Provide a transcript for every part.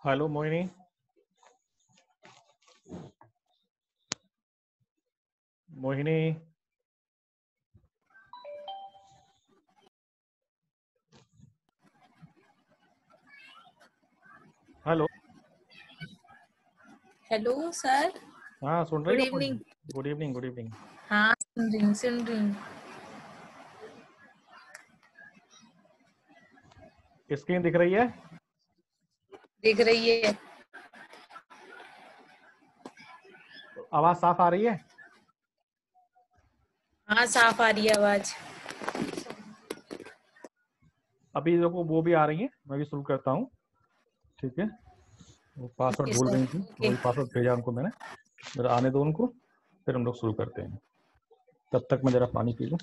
Hello Mohini. Mohini, hello. Hello sir. हाँ, सुन रही good हो evening. Mohini? Good evening, good evening. हाँ सुन रही हूँ। स्क्रीन दिख रही है? दिख रही है। आवाज साफ आ रही है? हाँ साफ आ रही है आवाज। अभी देखो वो भी आ रही है, मैं भी शुरू करता हूँ। ठीक है, वो पासवर्ड ओके भूल सर। गई थी, ओके। वही पासवर्ड भेजा उनको मैंने। जरा आने दो उनको, फिर हम लोग शुरू करते हैं। तब तक मैं जरा पानी पी लूँ।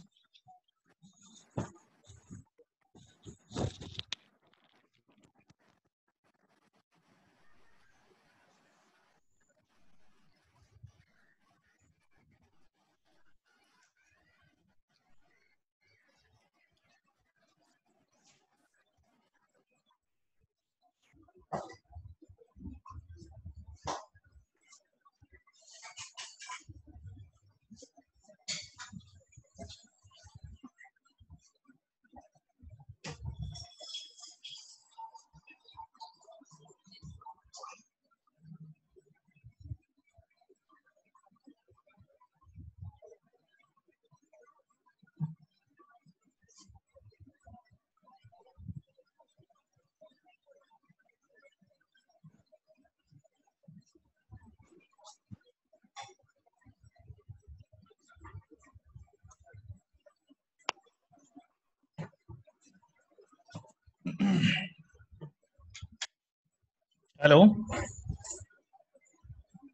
Hello.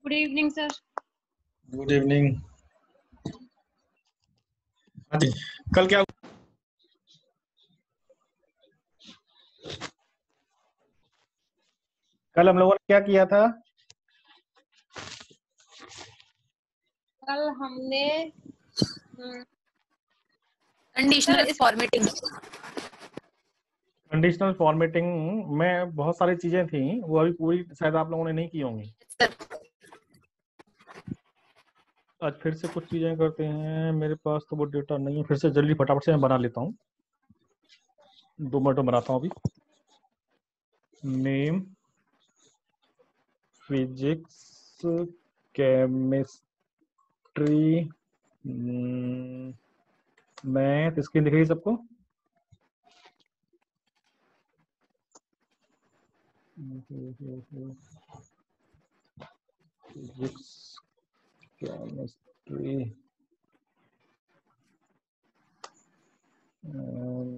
Good evening sir. Good evening. हाँ जी, कल क्या कल हम लोगों ने क्या किया था? कल हमने कंडीशनल फॉर्मेटिंग। कंडीशनल फॉर्मेटिंग में बहुत सारी चीजें थी, वो अभी पूरी शायद आप लोगों ने नहीं की होंगी। आज फिर से कुछ चीजें करते हैं। मेरे पास तो वो डेटा नहीं है, फिर से जल्दी फटाफट से मैं बना लेता हूँ। 2 मिनट में बनाता हूँ अभी। Name, physics, chemistry, math. Screen दिख रही है सबको? फिजिक्स, केमिस्ट्री,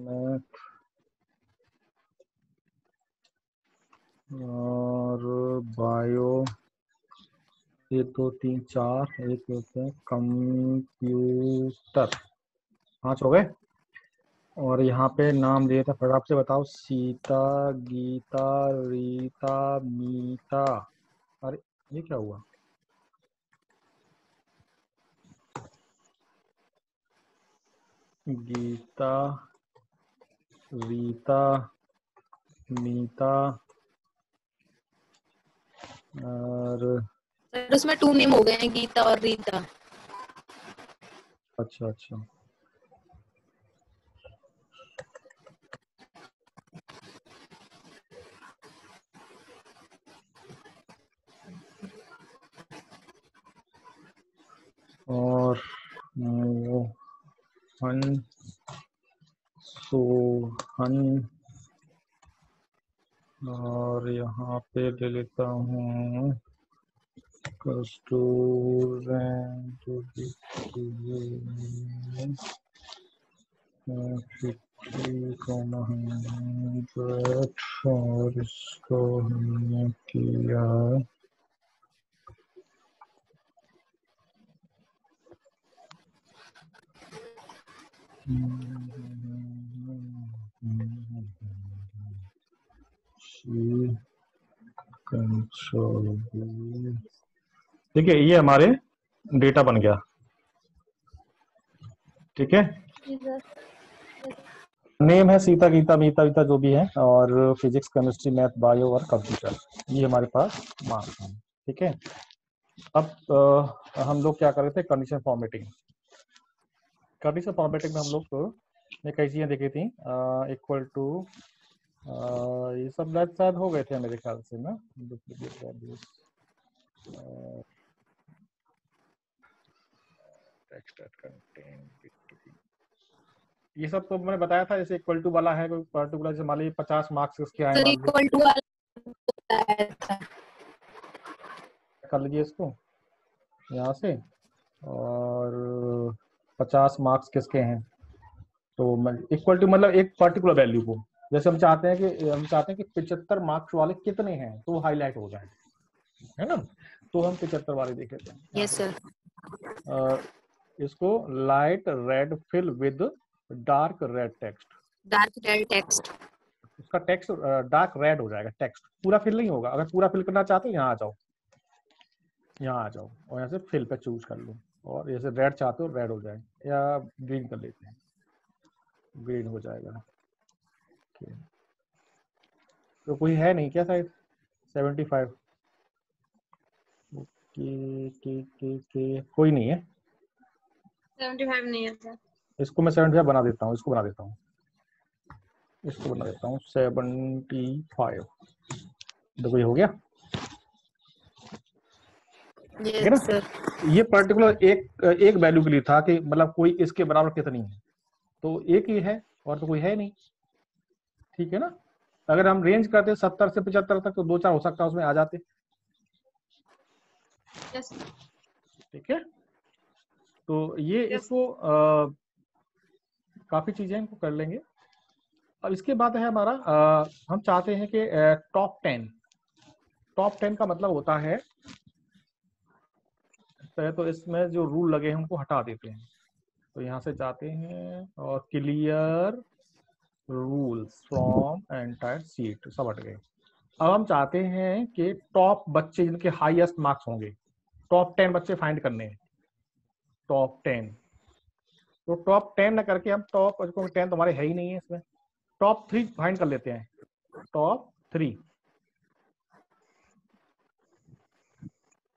मैथ और बायो। 1 2 3 4, एक होते हैं कंप्यूटर। 5 हो गए। और यहाँ पे नाम दिए थे, फटाफट से बताओ। सीता, गीता, रीता, मीता। अरे ये क्या हुआ? गीता, रीता, मीता और सर उसमें 2 नेम हो गए हैं, गीता और रीता। अच्छा अच्छा। और मोहन, सोहन। और यहाँ पे ले लेता हूँ स्टूडेंट, 50, और इसको हमने किया कंट्रोल। ठीक है, ये हमारे डेटा बन गया। ठीक है, नेम है सीता गीता मीता वीता जो भी है, और फिजिक्स केमिस्ट्री मैथ बायो और कंप्यूटर, ये हमारे पास मार्क्स हैं। ठीक है, अब हम लोग क्या कर रहे थे, कंडीशन फॉर्मेटिंग। कंडीशन फॉर्मेटिंग में हम लोग ने कई चीजें देखी थी, इक्वल टू ये सब शायद हो गए थे मेरे ख्याल से ना, डुप्लीकेट वैल्यूज, टेक्स्ट कंटेंट, ये सब तो मैंने बताया था। जैसे इक्वल टू वाला है कोई पर्टिकुलर, जैसे मान लीजिए 50 मार्क्स किसके आए, सर मान लीजिए इक्वल टू वाला था। कर लीजिए इसको यहाँ से, और 50 मार्क्स किसके हैं, तो इक्वल टू मतलब एक पर्टिकुलर वैल्यू को, जैसे हम चाहते हैं कि 75 मार्क्स वाले कितने हैं, तो हाईलाइट हो जाए, है ना। तो हम 75 वाले देख लेते हैं। Yes sir. इसको light red fill with dark red text, dark red text. उसका टेक्स्ट डार्क रेड हो जाएगा, टेक्स्ट पूरा फिल नहीं होगा। अगर पूरा फिल करना चाहते हो यहाँ आ जाओ, यहाँ आ जाओ और यहाँ से फिल पे चूज कर लो, और जैसे रेड चाहते हो रेड हो जाए, या ग्रीन कर लेते हैं, ग्रीन हो जाएगा। तो कोई है नहीं क्या शायद 75? कोई नहीं है, 75 नहीं है सर। इसको मैं 75 बना देता हूँ, इसको बना देता हूँ, इसको बना देता हूँ 75। देखो ये हो गया, ठीक है ना। Yes sir. ये पर्टिकुलर एक वैल्यू के लिए था कि मतलब कोई इसके बराबर कितनी है, तो एक ही है और तो कोई है नहीं, ठीक है ना। अगर हम रेंज करते 70 से 75 तक तो 2-4 हो सकता है उसमें आ जाते, यस ठीक है। तो ये यस इसको काफी चीजें इनको कर लेंगे। अब इसके बाद है हमारा हम चाहते हैं कि टॉप 10। टॉप 10 का मतलब होता है, तो इसमें जो रूल लगे हैं उनको हटा देते हैं। तो यहाँ से जाते हैं और clear rules from entire seat, सब हट गए। अब हम चाहते हैं कि टॉप बच्चे जिनके हाईएस्ट मार्क्स होंगे, टॉप 10 बच्चे फाइंड करने हैं, टॉप 10। तो टॉप 10 न करके हम टॉप 10 तुम्हारे है ही नहीं है इसमें, टॉप 3 फाइंड कर लेते हैं, टॉप 3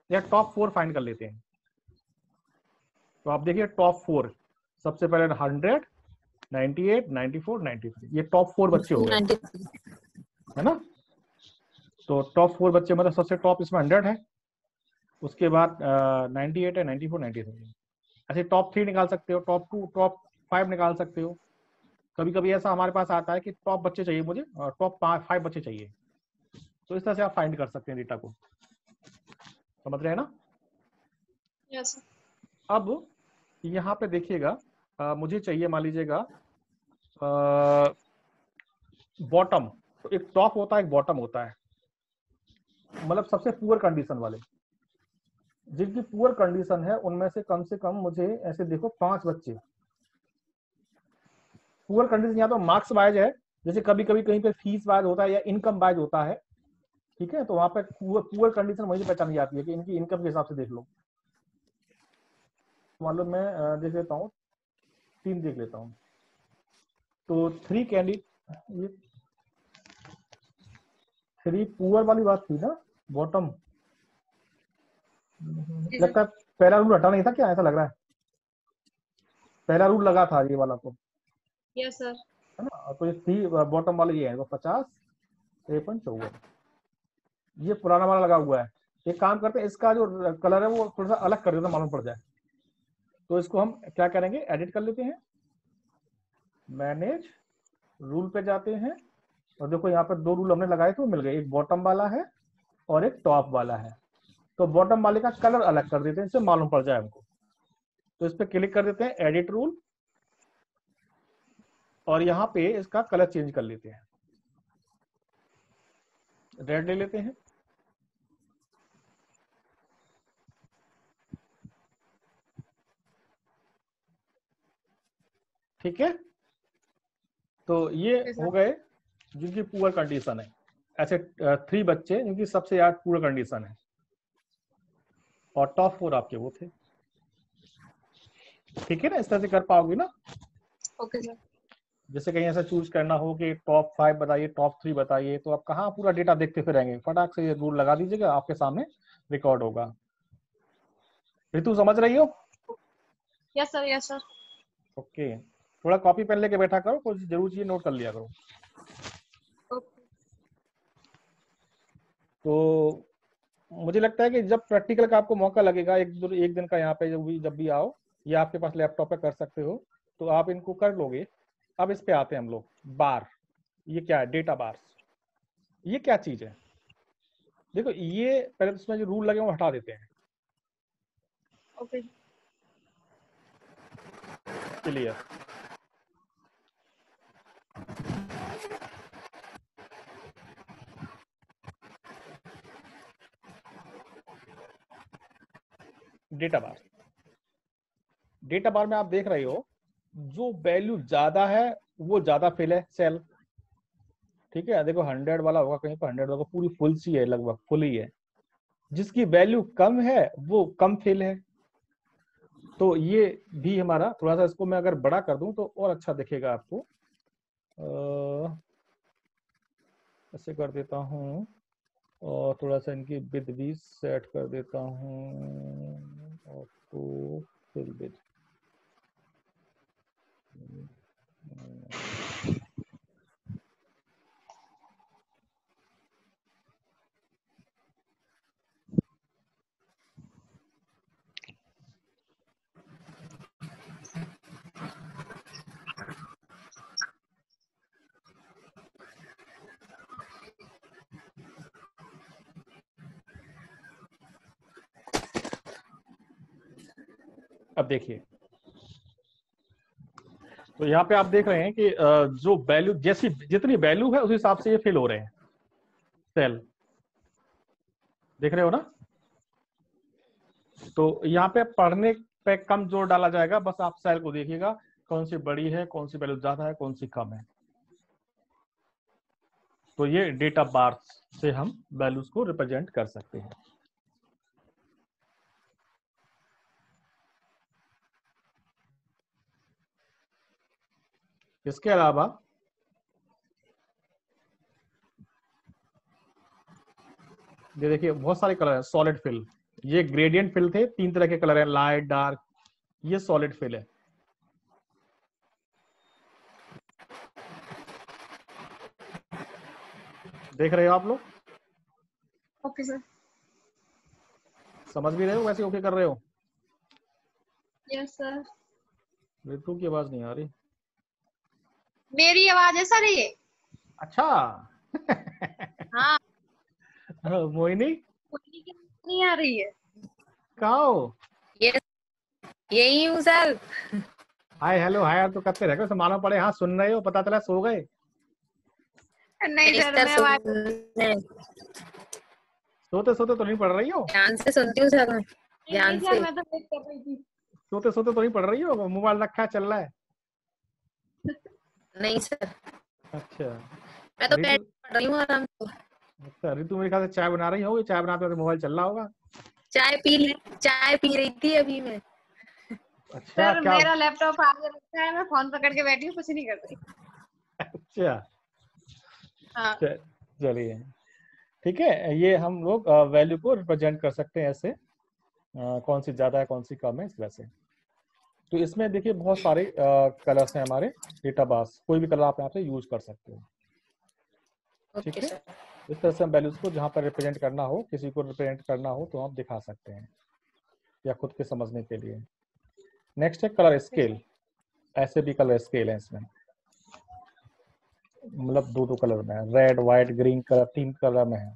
या टॉप 4 फाइंड कर लेते हैं। तो आप देखिए टॉप 4 सबसे पहले 100, 98, 94, 93, ये टॉप 4 बच्चे हो गए, 293। है ना। तो टॉप 4 बच्चे मतलब सबसे टॉप इसमें 100 है, उसके बाद 98 है, 94, 93। ऐसे टॉप 3 निकाल सकते हो, टॉप 2, टॉप 5 निकाल सकते हो। कभी कभी ऐसा हमारे पास आता है कि टॉप बच्चे चाहिए मुझे और टॉप 5 बच्चे चाहिए, तो इस तरह से आप फाइंड कर सकते हैं डेटा को, समझ रहे हैं ना। यस अब यहाँ पे देखिएगा, मुझे चाहिए मान लीजिएगा बॉटम, तो एक टॉप होता है एक बॉटम होता है, मतलब सबसे पुअर कंडीशन वाले, जिनकी पुअर कंडीशन है उनमें से कम मुझे ऐसे देखो 5 बच्चे। पुअर कंडीशन या तो मार्क्स वाइज है, जैसे कभी कभी कहीं पे फीस वाइज होता है या इनकम वाइज होता है, ठीक है। तो वहां पे पुअर कंडीशन वही पहचानी जाती है कि इनकी इनकम के हिसाब से देख लो। मान लो मैं देख लेता हूँ, 3 देख लेता हूँ। तो 3 कैंडिडेट, ये 3 पुअर वाली बात थी ना, बॉटम। लगता है पहला रूल हटा नहीं था क्या, ऐसा लग रहा है पहला रूल लगा था ये वाला तो, यस सर। है ना। तो ये 3 बॉटम वाले ये है, तो 50, 53, 54, ये पुराना वाला लगा हुआ है। एक काम करते हैं, इसका जो कलर है वो थोड़ा सा अलग कर देते, मालूम पड़ जाए। तो इसको हम क्या करेंगे, एडिट कर लेते हैं, मैनेज रूल पे जाते हैं, और देखो यहाँ पर 2 रूल हमने लगाए थे वो मिल गए, एक बॉटम वाला है और एक टॉप वाला है। तो बॉटम वाले का कलर अलग कर देते हैं, इससे मालूम पड़ जाए हमको। तो इस पर क्लिक कर देते हैं, एडिट रूल, और यहाँ पे इसका कलर चेंज कर लेते हैं, रेड ले लेते हैं। ठीक है, तो ये हो गए जिनकी पुअर कंडीशन है, ऐसे 3 बच्चे जिनकी सबसे ज्यादा पुअर कंडीशन है, और टॉप 4 आपके वो थे, ठीक है ना। इस तरह से कर पाओगे ना। Okay sir. जैसे कहीं ऐसा चूज करना हो कि टॉप 5 बताइए, टॉप 3 बताइए, तो आप कहाँ पूरा डेटा देखते फिरेंगे, फटाक से ये रूल लगा दीजिएगा, आपके सामने रिकॉर्ड होगा। ऋतु समझ रही हो? Yes sir, yes sir. Okay, थोड़ा कॉपी पेन लेके बैठा करो, कुछ जरूर चीज नोट कर लिया करो। ओके। तो मुझे लगता है कि जब प्रैक्टिकल का आपको मौका लगेगा, एक दिन का यहाँ पे जब भी आओ, या आपके पास लैपटॉप पे कर सकते हो, तो आप इनको कर लोगे। अब इस पे आते हैं हम लोग। बार, ये क्या है? डेटा बार्स, ये क्या चीज है? देखो, ये पहले तो इसमें जो रूल लगे वो हटा देते हैं। ओके। क्लियर? डेटा बार, डेटा बार में आप देख रहे हो, जो वैल्यू ज्यादा है वो ज्यादा फिल है सेल। ठीक है, देखो 100 वाला होगा, कहीं पर 100 होगा, पूरी फुल सी है, लगभग फुल ही है। जिसकी वैल्यू कम है वो कम फिल है। तो ये भी हमारा, थोड़ा सा इसको मैं अगर बड़ा कर दूं तो और अच्छा दिखेगा आपको। ऐसे कर देता हूँ, और थोड़ा सा इनकी विड्थ भी सेट कर देता हूँ, और तो फिल विड्थ। अब देखिए, तो यहाँ पे आप देख रहे हैं कि जो वैल्यू, जैसी जितनी वैल्यू है उस हिसाब से ये फिल हो रहे हैं सेल। देख रहे हो ना? तो यहाँ पे पढ़ने पे कम जोर डाला जाएगा, बस आप सेल को देखिएगा, कौन सी बड़ी है, कौन सी वैल्यू ज्यादा है, कौन सी कम है। तो ये डेटा बार्स से हम वैल्यूज को रिप्रेजेंट कर सकते हैं। इसके अलावा ये देखिए, बहुत सारे कलर है। सॉलिड फिल, ये ग्रेडियंट फिल थे, 3 तरह के कलर है, लाइट, डार्क। ये सॉलिड फिल है। देख रहे हो आप लोग? Okay sir. समझ भी रहे हो? वैसे ओके कर रहे हो? Yes sir. ऋतु की आवाज नहीं आ रही। मेरी आवाज है सर ये। अच्छा। हाँ। मोहिनी मुझे की नहीं आ रही है। कहाँ हो? यस, यही हूँ सर। हाय हेलो हाय तो करते रह गए, मालूम पड़े हाँ सुन रहे हो, पता चला सो गए। नहीं सर, मैं आवाज सोते सोते तो नहीं पढ़ रही हो? ध्यान से सुनती हूँ सर, मैं ध्यान नहीं सर, से। मैं तो वेट कर रही थी। सोते सोते तो नहीं पढ़ रही हो? मोबाइल रखा है, चल रहा है? नहीं सर, अच्छा। मैं तो ऋतु, बैठ पढ़ रही हूँ आराम से। अच्छा ऋतु मेरे ख्याल से चाय बना रही होगी, चाय बनाते वक्त मोबाइल चल रहा होगा। चाय पी रही थी अभी मैं। अच्छा, सर क्या? मेरा लैपटॉप आगे रखा है, मैं फोन पकड़ के बैठी हूँ, कुछ नहीं कर रही। अच्छा, हाँ। चलिए ठीक है। ये हम लोग वैल्यू को रिप्रेजेंट कर सकते हैं ऐसे, कौन सी ज्यादा है कौन सी कम है, इस वजह से। तो इसमें देखिए बहुत सारे कलर्स हैं हमारे डेटा बार्स, कोई भी कलर आप यहाँ पे यूज कर सकते हो। ठीक ओके है, सर। इस तरह से हम वैल्यूज को जहाँ पर रिप्रेजेंट करना हो, किसी को रिप्रेजेंट करना हो, तो हम दिखा सकते हैं, या खुद के समझने के लिए। नेक्स्ट है कलर स्केल। ऐसे भी कलर स्केल है इसमें, मतलब दो कलर में है, red white green colour, 3 colour में है।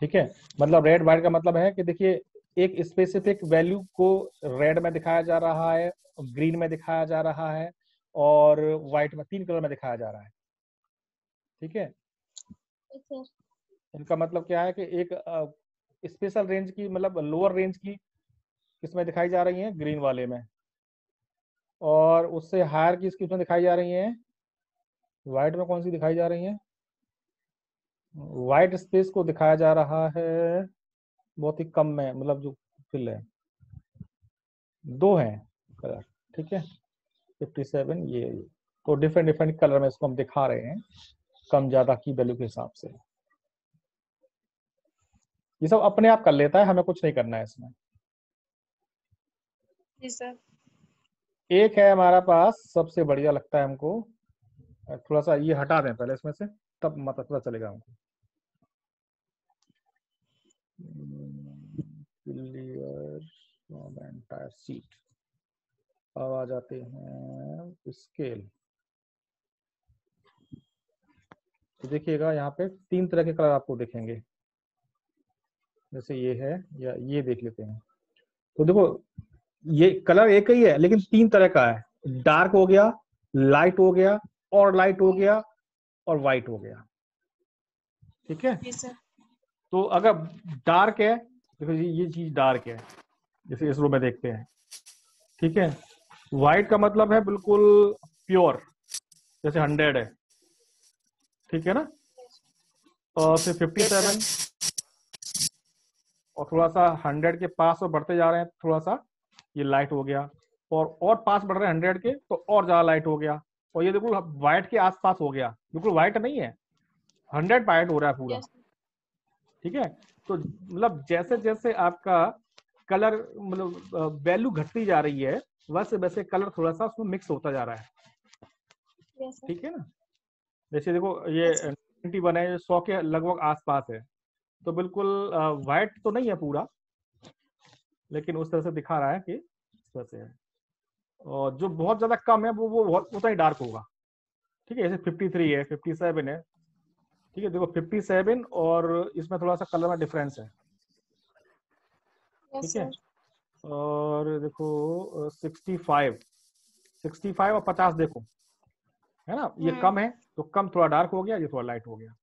ठीक है, मतलब रेड व्हाइट का मतलब है कि देखिए, एक स्पेसिफिक वैल्यू को रेड में दिखाया जा रहा है, ग्रीन में दिखाया जा रहा है, और व्हाइट में, 3 कलर में दिखाया जा रहा है। ठीक है, सर इनका मतलब क्या है कि एक स्पेशल रेंज की, मतलब लोअर रेंज की किसमें दिखाई जा रही है, ग्रीन वाले में, और उससे हायर की किसमें दिखाई जा रही है, व्हाइट में। कौन सी दिखाई जा रही है? व्हाइट स्पेस को दिखाया जा रहा है बहुत ही कम में, मतलब जो फिल है, 2 हैं कलर। ठीक है, 57 ये तो डिफरेंट डिफरेंट कलर में इसको हम दिखा रहे हैं कम ज्यादा की वैल्यू के हिसाब से। ये सब अपने आप कर लेता है, हमें कुछ नहीं करना है इसमें। जी सर। एक है हमारा पास सबसे बढ़िया लगता है हमको, थोड़ा सा ये हटा दें पहले इसमें से, तब मतलब पता चलेगा हमको। Clear entire seat. अब आ जाते हैं स्केल। तो देखिएगा यहाँ पे 3 तरह के कलर आपको दिखेंगे, जैसे ये है या ये देख लेते हैं। तो देखो ये कलर एक ही है लेकिन 3 तरह का है, डार्क हो गया, लाइट हो गया, और लाइट हो गया, और व्हाइट हो गया। ठीक है। जी सर। तो अगर डार्क है, देखो ये चीज डार्क है, जैसे इस रो में देखते हैं। ठीक है। व्हाइट का मतलब है बिल्कुल प्योर, जैसे 100 है। ठीक है ना। और फिर 57, और थोड़ा सा 100 के पास और बढ़ते जा रहे हैं, थोड़ा सा ये लाइट हो गया, और पास बढ़ रहे हैं 100 के तो और ज्यादा लाइट हो गया, और ये देखो व्हाइट के आसपास हो गया, बिल्कुल व्हाइट नहीं है, 100 व्हाइट हो रहा है पूरा। ठीक है। तो मतलब जैसे जैसे आपका कलर मतलब वैल्यू घटती जा रही है, वैसे वैसे कलर थोड़ा सा उसमें मिक्स होता जा रहा है। ठीक है ना। जैसे देखो ये 91 है, 100 के लगभग आसपास है, तो बिल्कुल व्हाइट तो नहीं है पूरा, लेकिन उस तरह से दिखा रहा है कि इस तरह से है। और जो बहुत ज्यादा कम है वो उतना ही डार्क होगा। ठीक है। जैसे 53 है, 57 है। ठीक है। देखो 57 और इसमें थोड़ा सा कलर में डिफरेंस है। ठीक है। और देखो 65 और 50 देखो, है ना, ये कम है तो कम थोड़ा डार्क हो गया, ये थोड़ा लाइट हो गया।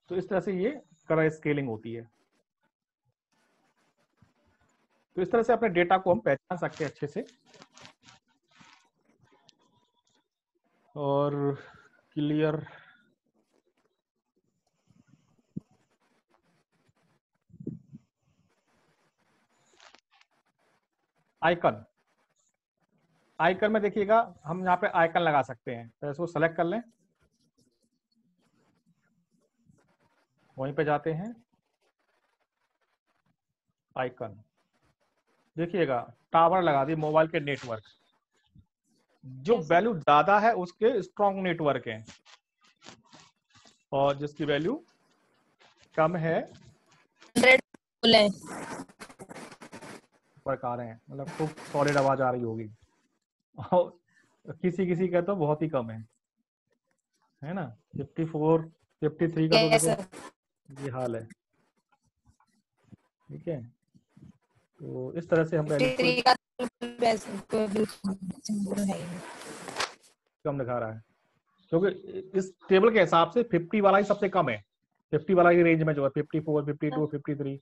तो इस तरह से ये कलर स्केलिंग होती है। तो इस तरह से अपने डेटा को हम पहचान सकते हैं अच्छे से। और क्लियर आइकन, आइकन में देखिएगा हम यहाँ पे आइकन लगा सकते हैं, तो इसको सेलेक्ट कर लें, वहीं पे जाते हैं आइकन। देखिएगा टावर लगा दी मोबाइल के नेटवर्क, जो वैल्यू ज्यादा है उसके स्ट्रॉन्ग नेटवर्क हैं, और जिसकी वैल्यू कम है 100 है। वर्क आ रहे हैं, मतलब खूब सॉलिड आवाज आ रही होगी, और किसी किसी का तो बहुत ही कम है ना। 54 53 का तो देखो ये हाल है। ठीक है। तो इस तरह से हम वैल्यू का कम दिखा रहा है, क्योंकि इस टेबल के हिसाब से 50 वाला ही सबसे कम है, 50 वाला की रेंज में जो है 54 52 53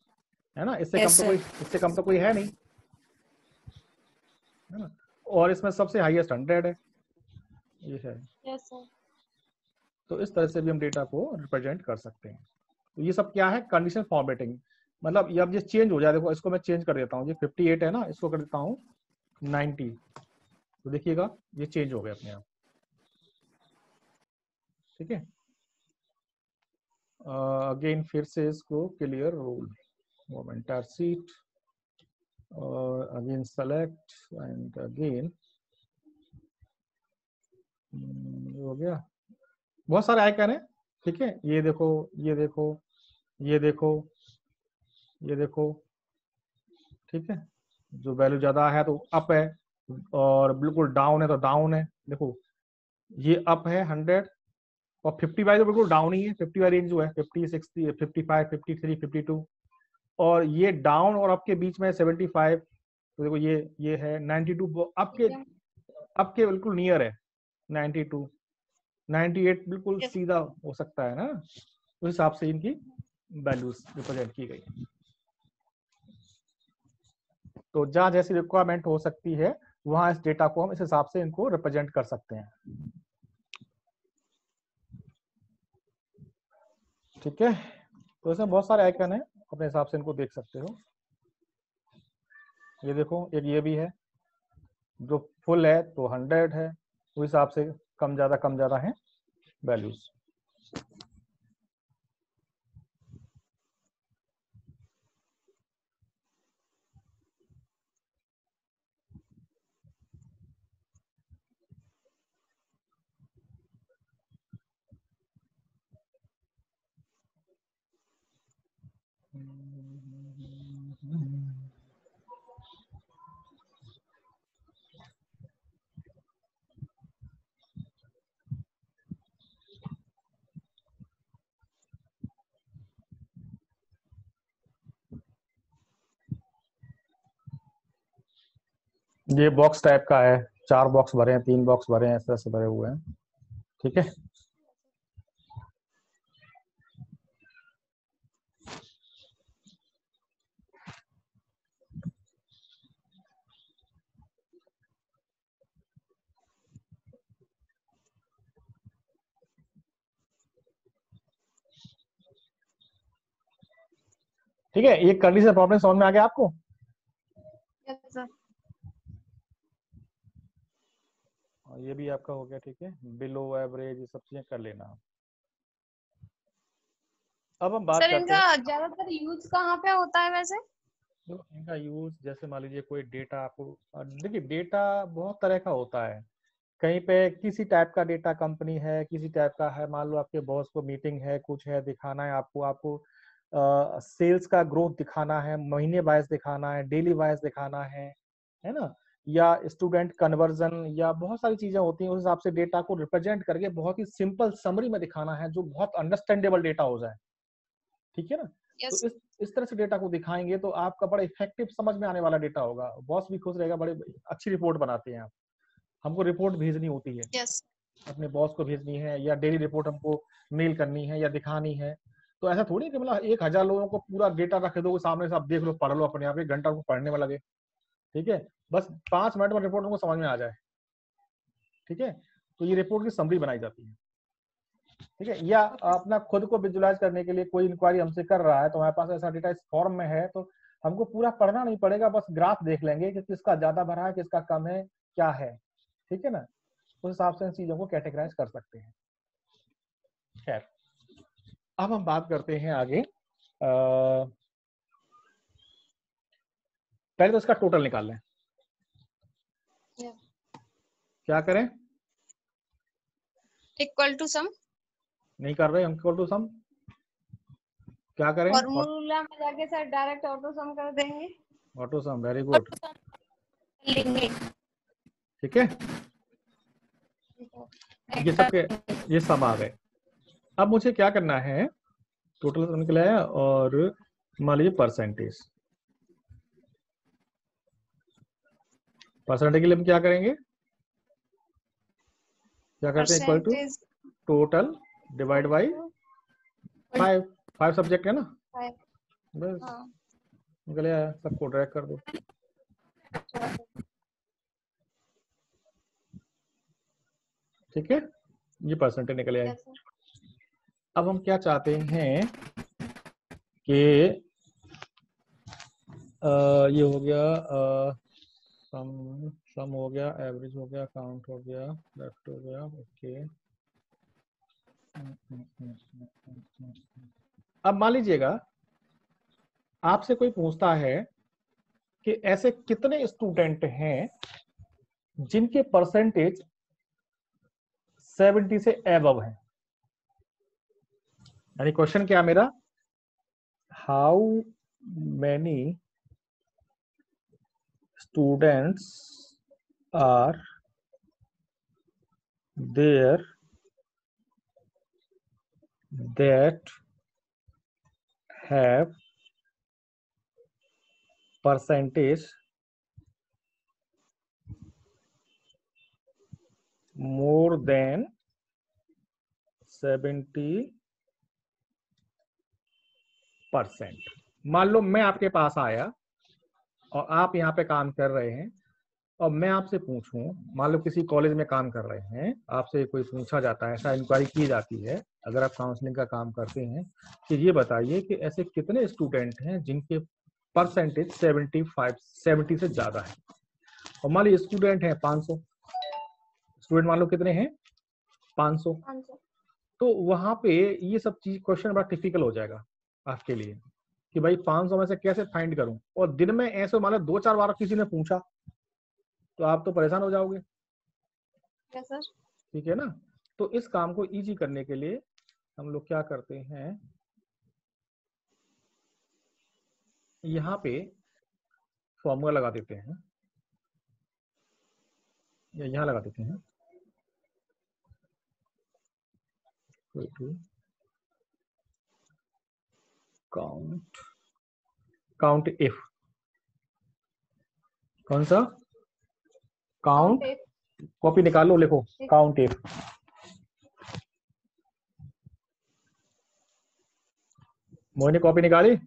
है ना, इससे कम तो कोई है नहीं, है ना। और इसमें सबसे हाईएस्ट 100 है, ये है। तो इस तरह से भी हम डेटा को रिप्रेजेंट कर सकते हैं। तो ये सब क्या है, कंडीशन फॉर्मेटिंग। मतलब ये अब ये चेंज हो जाए, देखो इसको मैं चेंज कर देता हूँ, ये 58 है ना, इसको कर देता हूँ 90, तो देखिएगा ये चेंज हो गया अपने आप। ठीक है। अगेन फिर से इसको क्लियर रोल मोमेंटार सीट, और अगेन सेलेक्ट एंड अगेन हो गया। बहुत सारे आइकन है। ठीक है। ये देखो, ये देखो, ये देखो, ये देखो। ठीक है। जो वैल्यू ज्यादा है तो अप है, और बिल्कुल डाउन है तो डाउन है। देखो ये अप है 100, और 50 वाई तो बिल्कुल डाउन ही है, 50 वाई रेंज जो है 50 60 55 53 52, और ये डाउन और अप के बीच में 75। तो देखो ये है 92, अप के बिल्कुल नियर है 92, 98 बिल्कुल सीधा हो सकता है ना। उस हिसाब से इनकी वैल्यूज रिप्रेजेंट की गई। तो जहां जैसी रिक्वायरमेंट हो सकती है वहां इस डेटा को हम इस हिसाब से इनको रिप्रेजेंट कर सकते हैं। ठीक है। तो इसमें बहुत सारे आइकन है, अपने हिसाब से इनको देख सकते हो। ये देखो एक ये भी है, जो फुल है तो 100 है, उस हिसाब से कम ज्यादा है वैल्यूज। ये बॉक्स टाइप का है, 4 बॉक्स भरे हैं, 3 बॉक्स भरे हैं, ऐसे ऐसे भरे हुए हैं। ठीक है, ठीक है। ये कंडीशन प्रॉब्लम समझ में आ गया आपको? Yes sir. ये भी आपका हो गया। ठीक है, बिलो एवरेज ये सब चीजें कर लेना। अब हम बात सर करते हैं इनका ज्यादातर यूज कहाँ पे होता है वैसे? तो इनका यूज, जैसे मान लीजिए कोई डेटा आपको, देखिए डेटा बहुत तरह का होता है। कहीं पे किसी टाइप का डेटा कंपनी है, किसी टाइप का है, मान लो आपके बॉस को मीटिंग है, कुछ है, दिखाना है आपको, सेल्स का ग्रोथ दिखाना है, महीने वाइज दिखाना है, डेली वाइज दिखाना है ना, या स्टूडेंट कन्वर्जन, या बहुत सारी चीजें होती हैं। उस हिसाब से डेटा को रिप्रेजेंट करके बहुत ही सिंपल समरी में दिखाना है जो बहुत अंडरस्टैंडेबल डेटा हो जाए। ठीक है ना, तो यस। इस तरह से डेटा को दिखाएंगे तो आपका बड़ा इफेक्टिव समझ में आने वाला डेटा होगा। बॉस भी खुश रहेगा, बड़े अच्छी रिपोर्ट बनाते हैं आप। हमको रिपोर्ट भेजनी होती है, यस। अपने बॉस को भेजनी है, या डेली रिपोर्ट हमको मेल करनी है या दिखानी है। तो ऐसा थोड़ी कि मतलब 1000 लोगों को पूरा डेटा रख दो सामने से, आप देख लो, पढ़ लो अपने आप, 1 घंटा उनको पढ़ने में लगे। ठीक है, बस 5 मिनट में रिपोर्ट उनको समझ में आ जाए। ठीक है, तो ये रिपोर्ट की समरी बनाई जाती है। ठीक है, या अपना खुद को विजुअलाइज करने के लिए कोई इंक्वायरी हमसे कर रहा है तो हमारे पास ऐसा डेटा इस फॉर्म में है, तो हमको पूरा पढ़ना नहीं पड़ेगा, बस ग्राफ देख लेंगे कि किसका ज्यादा भरा है, किसका कम है, क्या है। ठीक है ना, उस हिसाब से इन चीजों को कैटेगराइज कर सकते हैं। खैर, अब हम बात करते हैं आगे। पहले तो इसका टोटल निकाल लें। क्या करें? Equal to some. नहीं कर रहे हम इक्वल टू सम, क्या करें? फॉर्मूला में जाके सर डायरेक्ट ऑटो सम कर देंगे। ऑटो सम, वेरी गुड। लेंगे। ठीक है, ये सबके ये सब आ गए। अब मुझे क्या करना है, टोटल निकला है और मान लीजिए परसेंटेज के लिए हम क्या करेंगे, क्या करते हैं, equal to total divide by 5 subject है ना, बस निकल आया। सबको ड्रैग कर दो। ठीक है, ये परसेंटेज निकल आए। अब हम क्या चाहते हैं कि ये हो गया, सम हो गया, एवरेज हो गया, काउंट हो गया, लेफ्ट हो गया। ओके, अब मान लीजिएगा आपसे कोई पूछता है कि ऐसे कितने स्टूडेंट हैं जिनके परसेंटेज 70 से एबव है। यानी क्वेश्चन क्या मेरा, how many students are there that have percentage more than 70%। मान लो मैं आपके पास आया और आप यहाँ पे काम कर रहे हैं और मैं आपसे पूछूं, मान लो किसी कॉलेज में काम कर रहे हैं, आपसे कोई पूछा जाता है, ऐसा इंक्वायरी की जाती है अगर आप काउंसलिंग का काम करते हैं, कि ये बताइए कि ऐसे कितने स्टूडेंट हैं जिनके परसेंटेज 70 से ज्यादा है। और मान लीजिए स्टूडेंट है 500 स्टूडेंट मान लो कितने हैं, 500। 500। तो वहां पे ये सब चीज क्वेश्चन बड़ा टिपिकल हो जाएगा आपके लिए कि भाई 500 में से कैसे फाइंड करूं, और दिन में ऐसे मान लो 2-4 बार किसी ने पूछा तो आप तो परेशान हो जाओगे। Yes sir. ठीक है ना। तो इस काम को इजी करने के लिए हम लोग क्या करते हैं, यहाँ पे फॉर्मूला लगा देते हैं या यहाँ लगा देते हैं, काउंट इफ, कौन सा काउंट, कॉपी निकालो, लिखो काउंट इफ। मोहिनी कॉपी निकाली?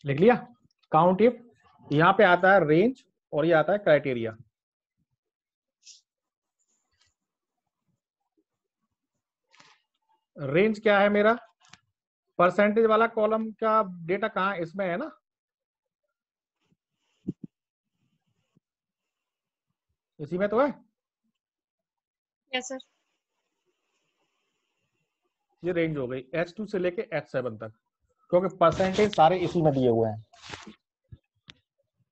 लिख लिया? काउंट इफ, यहाँ पे आता है रेंज और ये आता है क्राइटेरिया। रेंज क्या है मेरा, परसेंटेज वाला कॉलम का डेटा कहाँ है, इसमें है ना। इसी में तो है। Yes sir. ये रेंज हो गई H2 से लेके H7 तक, क्योंकि परसेंटेज सारे इसी में दिए हुए हैं।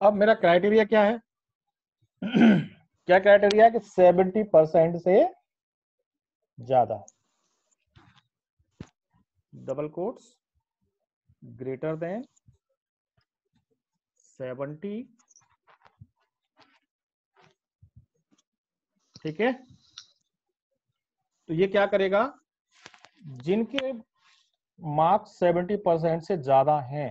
अब मेरा क्राइटेरिया क्या है क्या क्राइटेरिया है कि 70% से ज्यादा, डबल कोट्स, ग्रेटर देन 70। ठीक है। तो ये क्या करेगा, जिनके मार्क्स 70% से ज्यादा हैं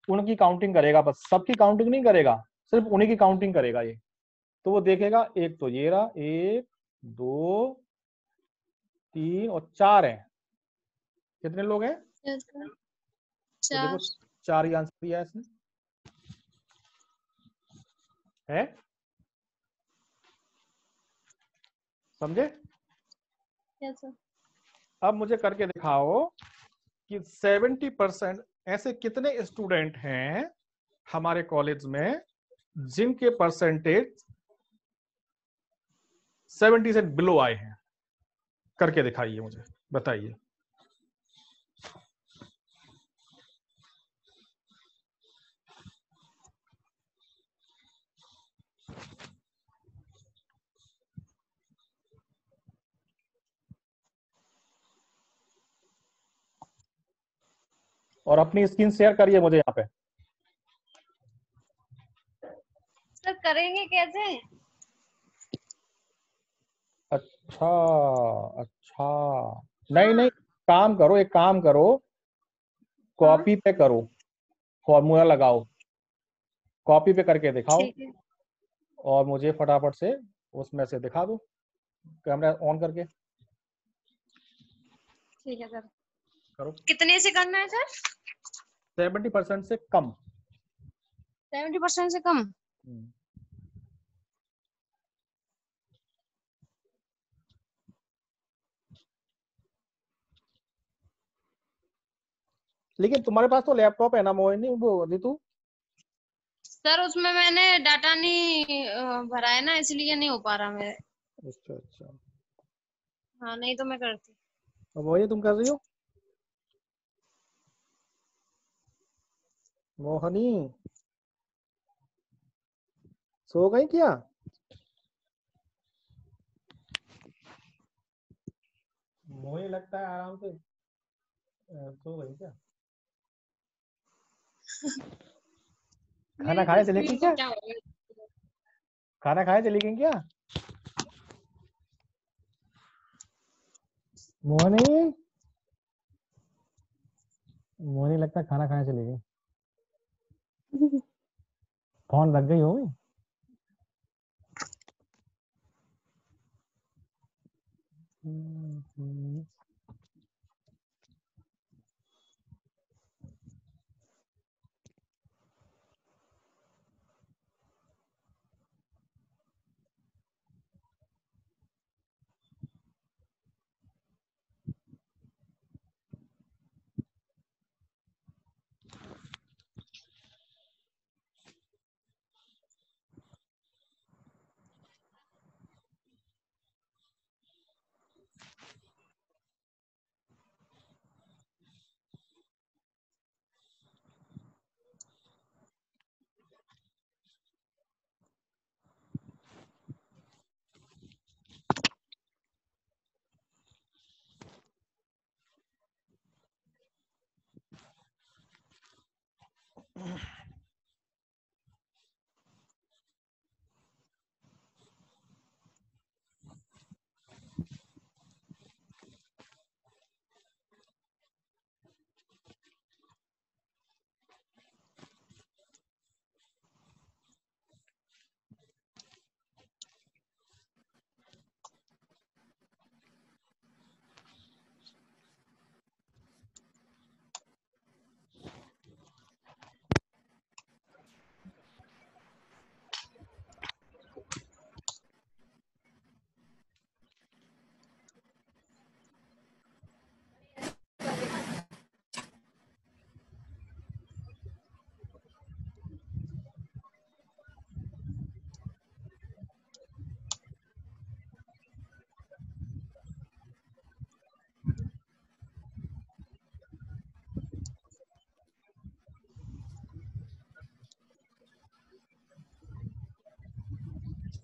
उनकी काउंटिंग करेगा, बस सबकी काउंटिंग नहीं करेगा, सिर्फ उन्हीं की काउंटिंग करेगा ये। तो वो देखेगा, एक तो ये रहा, 1 2 3 और 4 है। कितने लोग हैं? Yes sir. तो देखो 4। 4 ही आंसर दिया है इसने, है, समझे? Yes sir. अब मुझे करके दिखाओ कि 70% ऐसे कितने स्टूडेंट हैं हमारे कॉलेज में जिनके परसेंटेज 70 से बिलो आए हैं। करके दिखाइए, मुझे बताइए। और अपनी स्क्रीन शेयर करिए मुझे यहाँ पे। सर करेंगे कैसे? अच्छा अच्छा, नहीं नहीं, काम करो, एक काम करो, कॉपी पे करो, फॉर्मूला लगाओ, कॉपी पे करके दिखाओ ठीक है। और मुझे फटाफट से उसमें से दिखा दो, कैमरा ऑन करके ठीक है सर। करो। कितने से करना है सर? 70% से कम। 70% से कम। लेकिन तुम्हारे पास तो लैपटॉप है ना मोहिनी, वो रितु? सर उसमें मैंने डाटा नहीं भरा है ना, इसलिए नहीं हो पा रहा मेरे। अच्छा अच्छा। हाँ नहीं तो मैं करती। अब मोहिनी तुम कर रही हो? मोहनी सो गई क्या? मोहिनी लगता है आराम से सो गई क्या? खाना मेरी खाए तो चले गई स्क्रीन को क्या? क्या हो गया? खाना खाए चली गई क्या मोहनी? मोहनी लगता है खाना खाने चली गई, फोन लग गई होगी।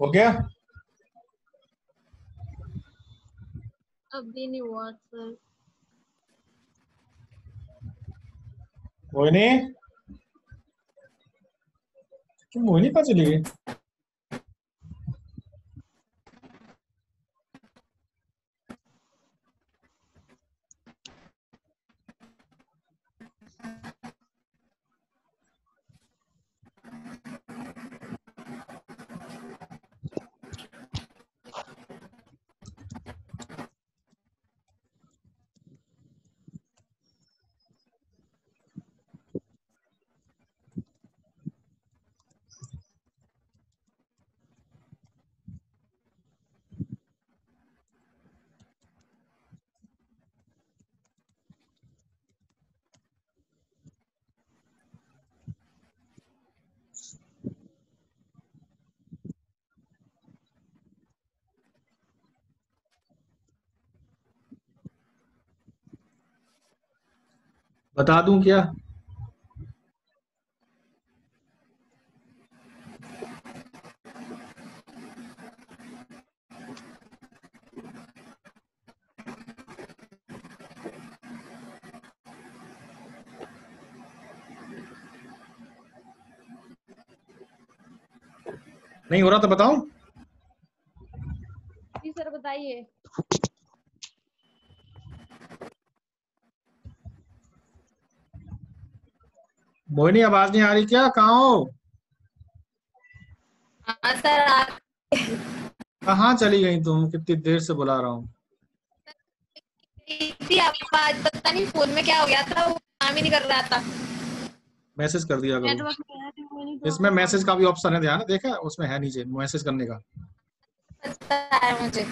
हो गया? अभी नहीं हुआ सर। मोहिनी, तुम मोहिनी कहाँ चली गई? बता दूं क्या? नहीं हो रहा तो बताऊं? जी सर बताइए। मोहिनी आवाज नहीं आ रही क्या? कहाँ हो? हाँ सर आप कहाँ चली गई तुम? कितनी देर से बुला रहा हूँ। थी आपका आज पता नहीं फोन में क्या हो गया था, वो काम ही नहीं कर रहा था। मैसेज कर दिया करो। नेटवर्क में नहीं तो इसमें आपका काम मैसेज है। का भी ऑप्शन है, ध्यान है, देखा है? उसमें है नीचे मैसेज करने का। पता है मुझे।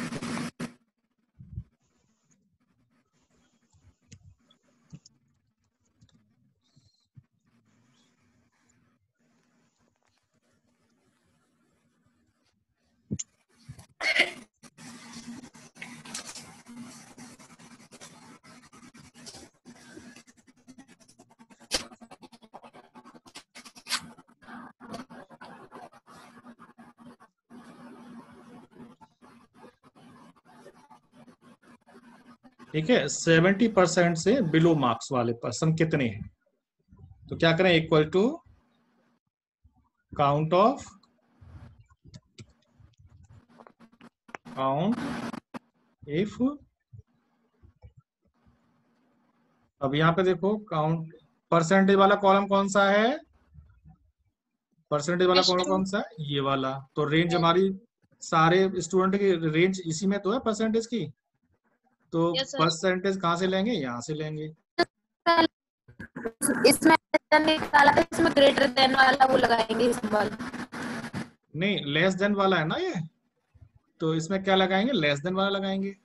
ठीक है, 70% से बिलो मार्क्स वाले पर्सन कितने हैं? तो क्या करें? Equal to count of count if. अब यहाँ पे देखो काउंट परसेंटेज वाला कॉलम कौन सा है? परसेंटेज वाला कॉलम S2। कौन सा है? ये वाला। तो रेंज हमारी सारे स्टूडेंट की रेंज इसी में तो है परसेंटेज की। तो यस सर। परसेंटेज कहाँ से लेंगे? यहाँ से लेंगे। इसमें निकाला था, इसमें ग्रेटर देन वाला वो लगाएंगे सिंबल। नहीं, लेस देन वाला है ना ये, तो इसमें क्या लगाएंगे? लेस देन वाला लगाएंगे।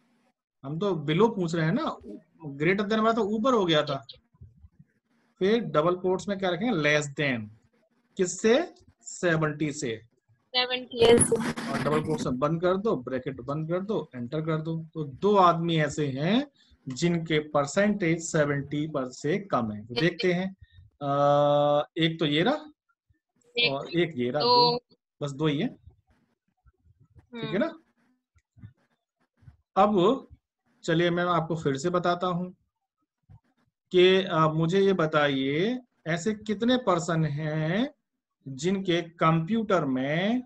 हम तो बिलो पूछ रहे हैं ना, ग्रेटर देन वाला तो ऊपर हो गया था। फिर डबल कोट्स में क्या रखेंगे? Less than. किससे? 70 से। 70। यस। और डबल कोट्स में बंद कर दो, ब्रैकेट बंद कर दो, एंटर कर दो। तो दो आदमी ऐसे हैं जिनके परसेंटेज 70 पर से कम है। तो देखते हैं। एक तो ये रहा एक और एक ये रहा, दो। दो। बस दो ही है। ठीक है ना? अब चलिए मैं आपको फिर से बताता हूं कि मुझे ये बताइए, ऐसे कितने पर्सन हैं जिनके कंप्यूटर में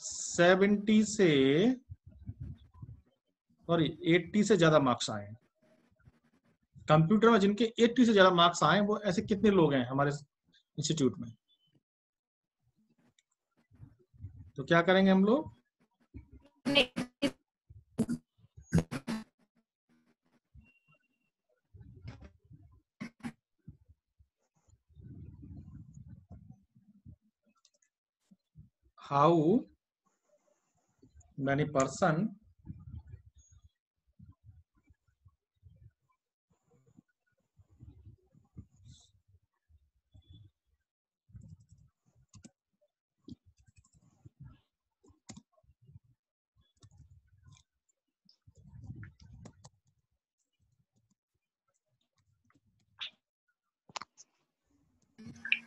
70 से, सॉरी 80 से ज्यादा मार्क्स आए हैं। कंप्यूटर में जिनके 80 से ज्यादा मार्क्स आए, वो ऐसे कितने लोग हैं हमारे इंस्टीट्यूट में? तो क्या करेंगे हम लोग? हाउ मैनी पर्सन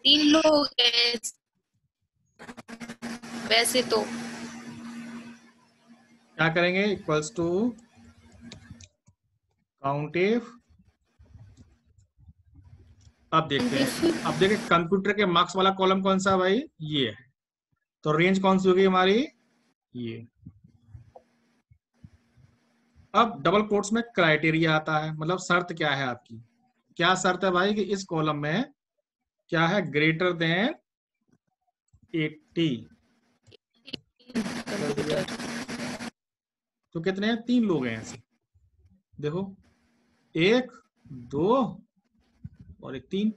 3 लोग हैं वैसे तो। क्या करेंगे? Equals to count if. अब देखते हैं, अब देखिए कंप्यूटर के मार्क्स वाला कॉलम कौन सा है भाई? ये है। तो रेंज कौन सी होगी हमारी? ये। अब डबल कोट्स में क्राइटेरिया आता है, मतलब शर्त क्या है आपकी? क्या शर्त है भाई कि इस कॉलम में क्या है? Greater than 80। तो कितने हैं? 3 लोग हैं ऐसे, देखो 1 2 और एक 3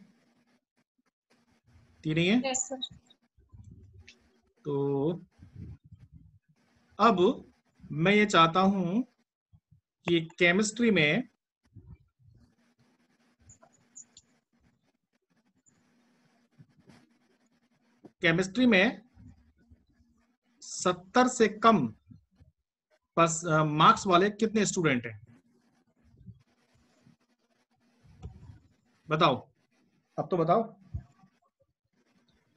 ही है। Yes sir. तो अब मैं ये चाहता हूं कि केमिस्ट्री में केमिस्ट्री में 70 से कम मार्क्स वाले कितने स्टूडेंट हैं? बताओ, अब तो बताओ,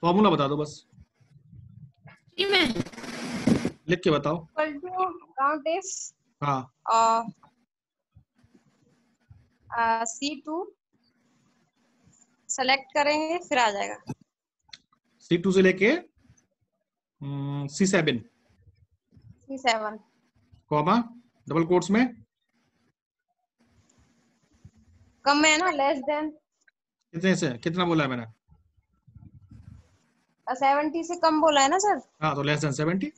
फॉर्मूला बता दो बस, में लिख के बताओ। काउंट इफ हाँ, C2 सेलेक्ट करेंगे फिर आ जाएगा। C2 से लेके C7 C7 comma double quotes में कम में है ना, लेस देन कितने से, कितना बोला है मैंने? 70 से कम बोला है ना सर, हाँ, तो लेस देन 70।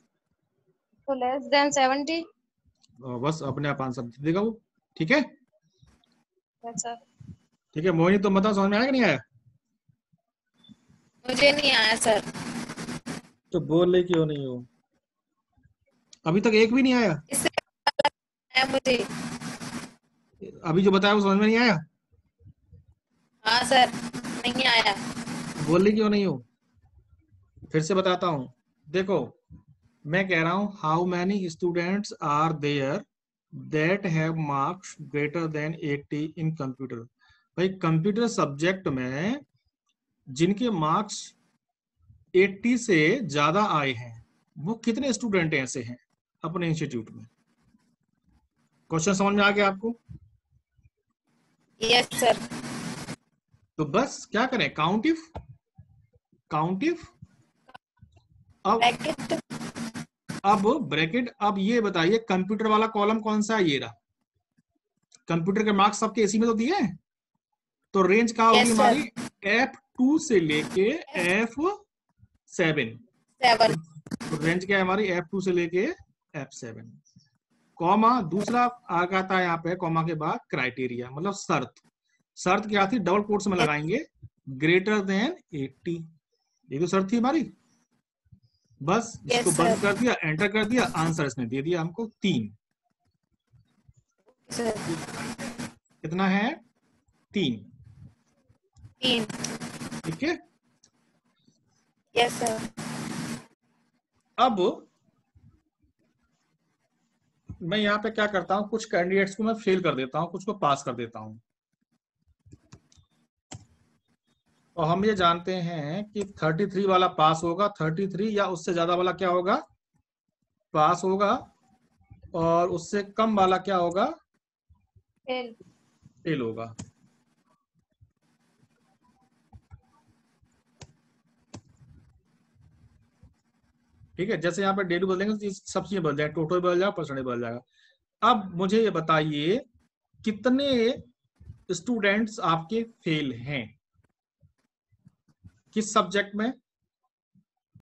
तो लेस देन 70। बस अपने आप आंसर दे देगा वो। ठीक है, सर ठीक है। मोहिनी तुम बताओ, समझ में आया कि नहीं आया? मुझे नहीं आया सर। तो बोल रही क्यों नहीं हो? अभी तक एक भी नहीं आया? इससे आया मुझे। अभी जो बताया वो समझ में नहीं आया? हाँ सर, नहीं आया। बोल रही क्यों नहीं हो? फिर से बताता हूं, देखो मैं कह रहा हूं how many students are there that have marks greater than 80 in computer. भाई कंप्यूटर सब्जेक्ट में जिनके मार्क्स 80 से ज्यादा आए हैं वो कितने स्टूडेंट ऐसे हैं अपने इंस्टीट्यूट में? क्वेश्चन समझ में आ गया आपको? Yes sir. तो बस क्या करें, काउंट इफ। अब ब्रैकेट। ब्रैकेट। अब ये बताइए कंप्यूटर वाला कॉलम कौन सा है? ये रहा। कंप्यूटर के मार्क्स सबके इसी में तो दिए हैं, तो रेंज क्या होगी यस हमारी? सर। F2 से लेके F7। 7। तो रेंज क्या है हमारी? F2 से लेके F7। कॉमा दूसरा आता है यहाँ पे, कॉमा के बाद क्राइटेरिया, मतलब शर्त क्या थी? डबल कोट्स में लगाएंगे ग्रेटर देन 80। ये तो शर्त थी हमारी। बस इसको यस बंद सर। कर दिया, एंटर कर दिया, आंसर इसने दे दिया हमको 3। सर कितना है? 3। 3। ठीक है। Yes sir. अब मैं यहाँ पे क्या करता हूँ, कुछ कैंडिडेट्स को मैं फेल कर देता हूँ, कुछ को पास कर देता हूँ। और हम ये जानते हैं कि 33 वाला पास होगा, 33 या उससे ज्यादा वाला क्या होगा? पास होगा। और उससे कम वाला क्या होगा? फेल। फेल होगा। ठीक है, जैसे यहाँ पे डेली बदल देंगे सब चीजें बदल जाएंगे, टोटल बदल जाएगा, परसेंटेज बदल जाएगा। अब मुझे ये बताइए कितने स्टूडेंट्स आपके फेल हैं, किस सब्जेक्ट में?